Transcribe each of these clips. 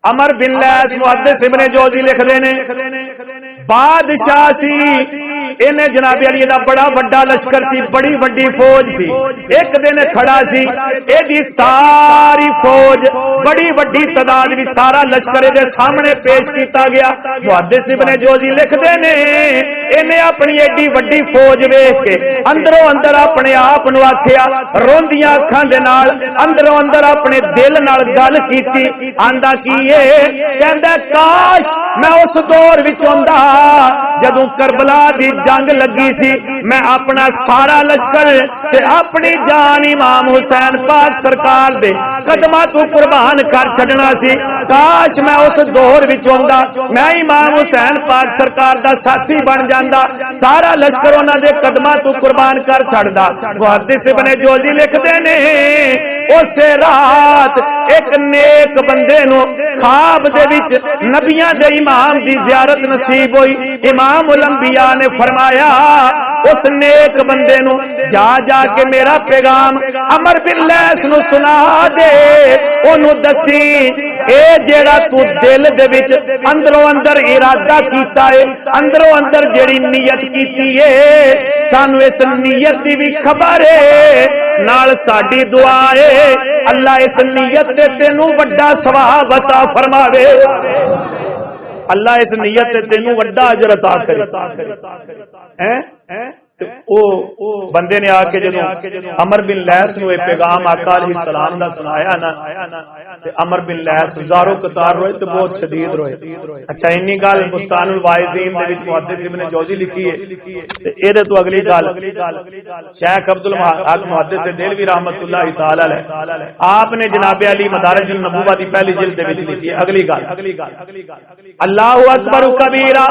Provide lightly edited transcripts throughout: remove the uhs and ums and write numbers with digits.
अमर बिन lace मुहद्दिस इब्ने जोजी लिखदे ने बादशाह सी इन्हें जनाबे अली दा बड़ा वड्डा लश्कर सी, बड़ी वड्डी फौज सी। एक दिन खड़ा सी, एदी सारी फौज बड़ी वड्डी तादाद भी सारा लश्कर दे सामने पेश किया गया। मुहद्दिस इब्ने जोजी लिखदे ने इन्हें अपनी एडी वड्डी फौज वेख के अंदरों अंदर अपने आप नूं आखिया, रोंदियां अखां दे नाल अंदरों अंदर अपने दिल नाल गल कीती। आंदा की कहंदा काश मैं उस दौर विच होंदा जदों करबला दी जंग लगी सी, मैं अपना सारा लश्कर ते अपनी जान इमाम हुसैन पाक सरकार दे कदमां तों कुर्बान कर छड़ना सी। काश मैं उस दौर विच होंदा, मैं इमाम हुसैन पाक सरकार दा साथी बन जांदा, सारा लश्कर उन्हां दे कदमां तों कुर्बान कर छड़दा। मुहद्दिस इब्ने जोजी लिखदे ने उस रात एक नेक बंदे नूं ख्वाब दे विच नबियां दे इमाम दी ज़ियारत नसीब हुई। इमाम उल अंबिया ने फरमाया उस नेक बंदे नूं जा जा के मेरा पैगाम अमर बिन लैस नूं सुना दे, ओनू दसी ए जेड़ा तू दिल दे विच अंदरों अंदर इरादा कीता है, अंदरों अंदर जेड़ी नीयत कीती है, सानू इस नीयत दी भी खबर है, नाल साडी दुआ है अल्लाह इस नीयत ते तेनू वड्डा सवाब अता फरमावे। अल्लाह इस नीयत ते तेनू वड्डा अजर अता करे। हैं ओ बंदे ने आके जदों अमर बिन लैस नूं पैगाम आका अलैहि सलाम दा सुनाया ना, ते अमर बिन लैस ज़ारो कतार रोए ते बहुत शदीद रोए। अच्छा इन्नी गल बुस्तानुल वाइज़ीन दे विच मुहद्दिस इब्ने जोजी लिखी है। ते एदे तो अगली गल शेख अब्दुल हक मुहद्दिस देलवी रहमतुल्लाहि तआला अलैह आपने जनाबे अली मदारिजुन नबुव्वह दी पहली जिल्द दे विच लिखी है। अगली गल अल्लाहु अकबर कबीरा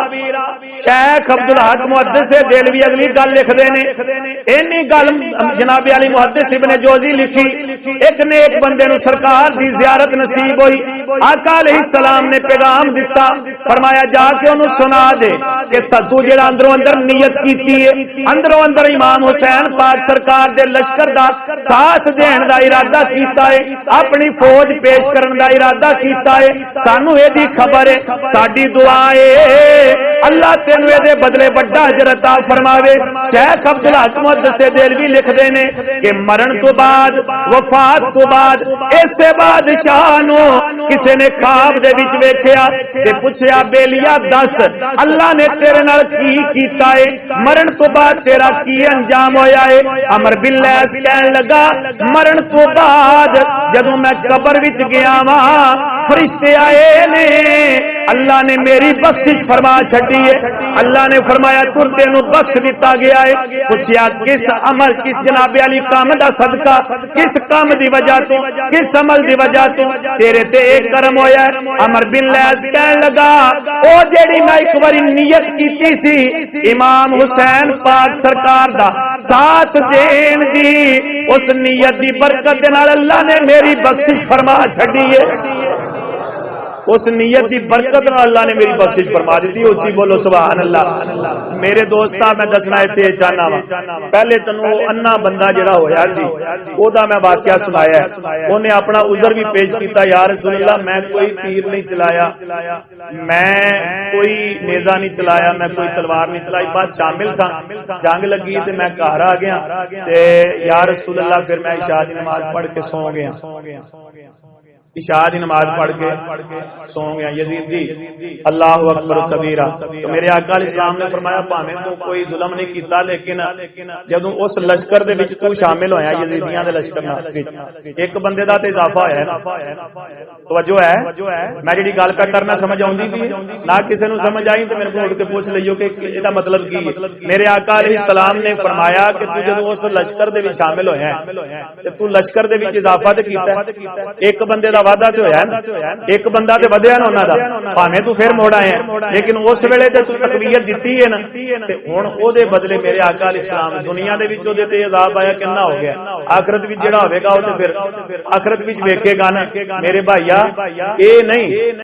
शेख अब्दुल हक मुहद्दिस देलवी अगली गल लिखदे ने इन्नी गल जनाबे अली मुहद्दिस इब्ने जोजी लिखी। एक ने एक बंदे नूं सरकार दी ज़ियारत नसीब हुई, आका अलैहि सलाम ने पैगाम दिता, फरमाया जाके ओनू सुना दे कि तू जेड़ा अंदरों अंदर नीयत कीती है, अंदरों अंदर इमाम हुसैन पाक सरकार दे लश्कर दा साथ देण दा इरादा कीता है, अपनी फौज पेश करन दा इरादा कीता है, सानू एदी खबर है, साडी दुआ है अल्लाह तेनू एदे बदले वड्डा अजर अता फरमावे। शेख अब्दुल हक मुहद्दिस देलवी लिखदे ने कि मरण तो बाद वफात तो बाद इसे बादशाह नूं किसी ने ख्वाब दे विच वेखिया ते पुछया बेलिया दस अल्लाह ने तेरे नाल की कीता है, मरण तो बाद तेरा की अंजाम होया है। अमर बिन लैस कहन लगा मरण तो बाद जदों मैं कब्र विच गया वां फरिश्ते आए ने, अल्लाह ने मेरी बख्शिश फरमा छड्डी है, अल्लाह ने फरमाया तुर तेनू बख्श दिता गया है। पूछया किस अमल किस जनाबे अली काम दा सदका, किस काम दी वजह तो, किस अमल दी वजह तो तेरे ते एक करम होया। अमर बिन लैस कहन लगा ओ जेड़ी मैं एक बारी नियत कीती सी इमाम हुसैन पाक सरकार दा साथ देन दी, उस नियत दी बरकत दे नाल अल्लाह ने मेरी बख्शिश फरमा छड्डी है। उस नियत की बरकत नाल अल्लाह ने मेरी बख्शिश फरमा दी। उच्ची बोलो सुभान अल्लाह। मेरे दोस्ता मैं दसना इत्थे चाहना वा, पहले तैनूं अन्ना बंदा जिहड़ा होया सी ओदा मैं वाकया सुनाया, उन्हें अपना उज़र भी पेश किया, या रसूल अल्लाह मैं कोई तीर नहीं चलाया, मैं कोई नेज़ा नहीं चलाया, मैं कोई तलवार नहीं चलाई, बस शामिल सा, जंग लगी ते मैं घर आ गया ते या रसूल अल्लाह फिर मैं इशा दी नमाज पढ़ के सौ गया, इशा दी नमाज पढ़ के सो गया। यजीदी अल्लाहु अकबर कबीरा। तो मेरे आका इस्लाम ने फरमाया भावें तू कोई जुल्म नहीं कीता, लेकिन जदों उस लश्कर दे विच तू शामिल होया यजीदियां दे लश्कर विच एक बंदे दा ते इजाफा होया ना, तवज्जो है मैं जिहड़ी गल पे करना समझ आउंदी सी ना, किसी नूं समझ आई तो मेरे को उठ के पूछ लियो कि इहदा मतलब की है। मेरे आका अलैहिस्सलाम ने फरमाया कि तू जदों उस लश्कर दे विच शामिल होया ते तू लश्कर दे विच इजाफा ते कीता, एक बंदे दा वादा ते होया ना, एक बंदा ते वधिया ना उन्हां दा, भावें तू फिर मोड़ आया, लेकिन उस वेले ते तू तकबीर दित्ती है ना, ते हुण ओदे बदले मेरे आका अलैहिस्सलाम दुनिया दे विच ओदे ते अज़ाब आया किन्ना हो गया, आखिरत विच जिहड़ा होवेगा ओ ते फिर आखिरत विच वेखेगा ना। मेरे भाईया ए नहीं